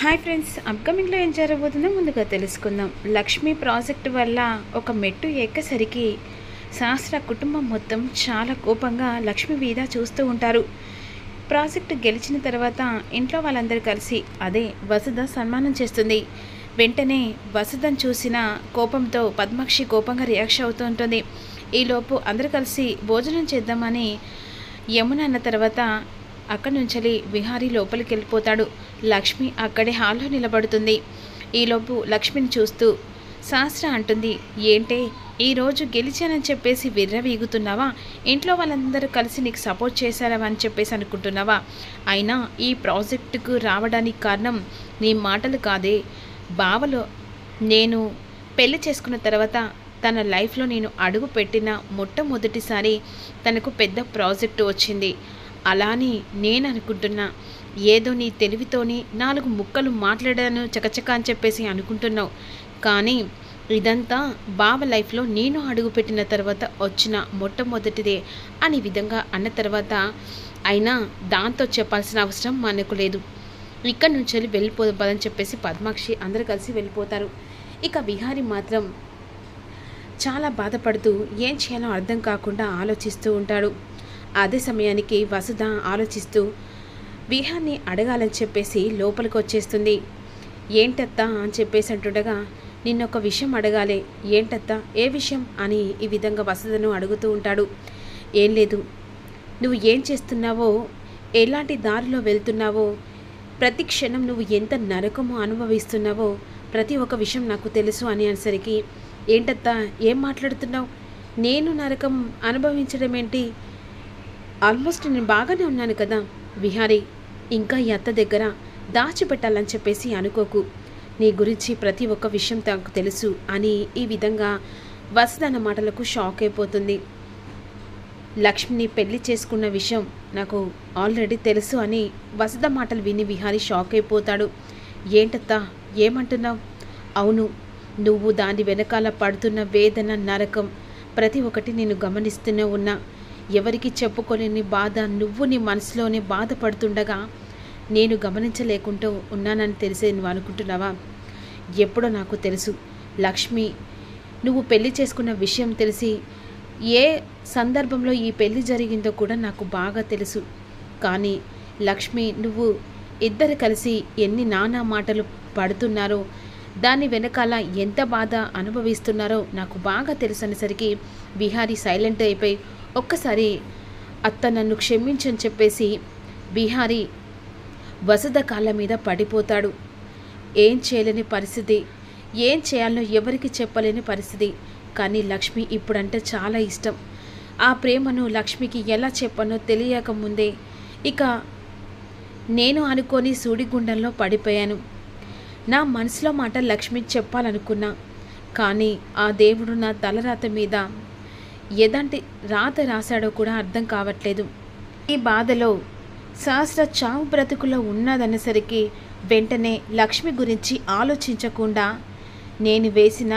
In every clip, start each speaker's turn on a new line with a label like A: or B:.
A: Hi friends, అప్కమింగ్లో ఏం జరగబోతుందో ముందుగా తెలుసుకుందాం. లక్ష్మి ప్రాజెక్టు వల్ల ఒక మెట్టు ఎక్కేసరికి శాస్త్ర కుటుంబం మొత్తం చాలా కోపంగా లక్ష్మి మీద చూస్తూ ఉంటారు. ప్రాజెక్టు గెలిచిన తర్వాత ఇంట్లో వాళ్ళందరూ కలిసి అదే వసుధ సన్మానం చేస్తుంది. వెంటనే వసుధను చూసిన కోపంతో పద్మాక్షి కోపంగా రియాక్షన్ అవుతూ ఉంటుంది. ఈలోపు అందరూ కలిసి భోజనం చేద్దామని యమున అన్న తర్వాత అక్కడి నుంచి విహారీ లోపలికి వెళ్ళిపోతాడు. లక్ష్మి అక్కడే హాల్లో నిలబడుతుంది. ఈలోపు లక్ష్మిని చూస్తూ శాస్త్ర అంటుంది, ఏంటే ఈరోజు గెలిచానని చెప్పేసి విర్రవీగుతున్నావా? ఇంట్లో వాళ్ళందరూ కలిసి నీకు సపోర్ట్ చేశారా అని చెప్పేసి అనుకుంటున్నావా? అయినా ఈ ప్రాజెక్టుకు రావడానికి కారణం నీ మాటలు కాదే. బావలో నేను పెళ్లి చేసుకున్న తర్వాత తన లైఫ్లో నేను అడుగు పెట్టిన మొట్టమొదటిసారి తనకు పెద్ద ప్రాజెక్టు వచ్చింది. అలాని నేను అనుకుంటున్నా. ఏదో నీ తెలివితోని 4 ముక్కలు మాట్లాడాను చకచక అని చెప్పేసి అనుకుంటున్నావు, కానీ ఇదంతా బావ లైఫ్లో నేను అడుగుపెట్టిన తర్వాత వచ్చిన మొట్టమొదటిదే అని విధంగా అన్న తర్వాత, అయినా దాంతో చెప్పాల్సిన అవసరం మనకు లేదు, ఇక్కడి నుంచి వెళ్ళిపోదని చెప్పేసి పద్మాక్షి అందరూ కలిసి వెళ్ళిపోతారు. ఇక విహారీ మాత్రం చాలా బాధపడుతూ ఏం చేయాలో అర్థం కాకుండా ఆలోచిస్తూ ఉంటాడు. అదే సమయానికి వసుధ ఆలోచిస్తూ విహాన్ని అడగాలని చెప్పేసి లోపలికి వచ్చేస్తుంది. ఏంటత్తా అని చెప్పేసి అంటుండగా, నిన్నొక విషయం అడగాలి. ఏంటత్తా, ఏ విషయం అని ఈ విధంగా వసుధను అడుగుతూ ఉంటాడు. ఏం లేదు, నువ్వు ఏం చేస్తున్నావో, ఎలాంటి దారిలో వెళ్తున్నావో, ప్రతి క్షణం నువ్వు ఎంత నరకమో అనుభవిస్తున్నావో ప్రతి ఒక్క విషయం నాకు తెలుసు అని అనేసరికి, ఏంటత్తా ఏం మాట్లాడుతున్నావు? నేను నరకం అనుభవించడం ఏంటి? ఆల్మోస్ట్ నేను బాగానే ఉన్నాను కదా విహారీ, ఇంకా ఈ అత్త దగ్గర దాచిపెట్టాలని చెప్పేసి అనుకోకు. నీ గురించి ప్రతి ఒక్క విషయం నాకు తెలుసు అని ఈ విధంగా వసుధ అన్న మాటలకు షాక్ అయిపోతుంది. లక్ష్మిని పెళ్లి చేసుకున్న విషయం నాకు ఆల్రెడీ తెలుసు అని వసుధ మాటలు విని విహారీ షాక్ అయిపోతాడు. ఏంటత్తా ఏమంటున్నావు? అవును, నువ్వు దాని వెనకాల పడుతున్న వేదన, నరకం ప్రతి ఒక్కటి నేను గమనిస్తూనే ఉన్నా. ఎవరికి చెప్పుకోలేని బాధ నువ్వు నీ మనసులోనే బాధపడుతుండగా నేను గమనించలేకుంటూ ఉన్నానని తెలిసే నువ్వు అనుకుంటున్నావా? ఎప్పుడో నాకు తెలుసు లక్ష్మి, నువ్వు పెళ్లి చేసుకున్న విషయం తెలిసి ఏ సందర్భంలో ఈ పెళ్లి జరిగిందో కూడా నాకు బాగా తెలుసు. కానీ లక్ష్మి, నువ్వు ఇద్దరు కలిసి ఎన్ని నానా మాటలు పడుతున్నారో, దాని వెనకాల ఎంత బాధ అనుభవిస్తున్నారో నాకు బాగా తెలుసు అనేసరికి విహారీ సైలెంట్ అయిపోయి ఒక్కసారి అత్త నన్ను క్షమించని చెప్పేసి విహారీ వసుధ కాళ్ళ మీద పడిపోతాడు. ఏం చేయలేని పరిస్థితి, ఏం చేయాలో ఎవరికి చెప్పలేని పరిస్థితి. కానీ లక్ష్మి ఇప్పుడంటే చాలా ఇష్టం. ఆ ప్రేమను లక్ష్మికి ఎలా చెప్పనో తెలియకముందే ఇక నేను అనుకోని సూడిగుండంలో పడిపోయాను. నా మనసులో మాట లక్ష్మికి చెప్పాలనుకున్నా, కానీ ఆ దేవుడు నా తలరాత మీద ఎదంటి రాత రాశాడో కూడా అర్థం కావట్లేదు. ఈ బాధలో శాస్త్ర చావు బ్రతుకులో ఉన్నదనేసరికి వెంటనే లక్ష్మి గురించి ఆలోచించకుండా నేను వేసిన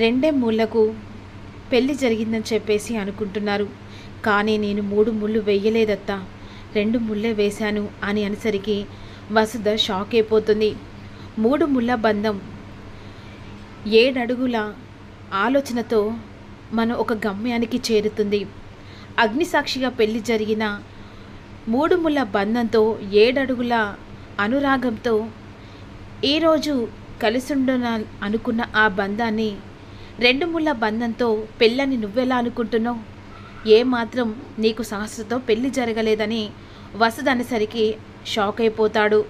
A: 2 ముళ్ళకు పెళ్లి జరిగిందని చెప్పేసి అనుకుంటున్నారు. కానీ నేను 3 ముళ్ళు వేయలేదత్తా, 2 ముళ్ళే వేశాను అని అనేసరికి వసుధ షాక్ అయిపోతుంది. 3 ముళ్ళ బంధం 7 అడుగుల ఆలోచనతో మనం ఒక గమ్యానికి చేరుతుంది. అగ్నిసాక్షిగా పెళ్లి జరిగిన 3 ముళ్ళ బంధంతో 7 అడుగుల అనురాగంతో ఈరోజు కలిసుండున అనుకున్న ఆ బంధాన్ని 2 ముళ్ళ బంధంతో పెళ్ళని నువ్వెలా అనుకుంటున్నావు? ఏమాత్రం నీకు శాస్త్రతో పెళ్లి జరగలేదని వసుధ అనేసరికి షాక్ అయిపోతాడు.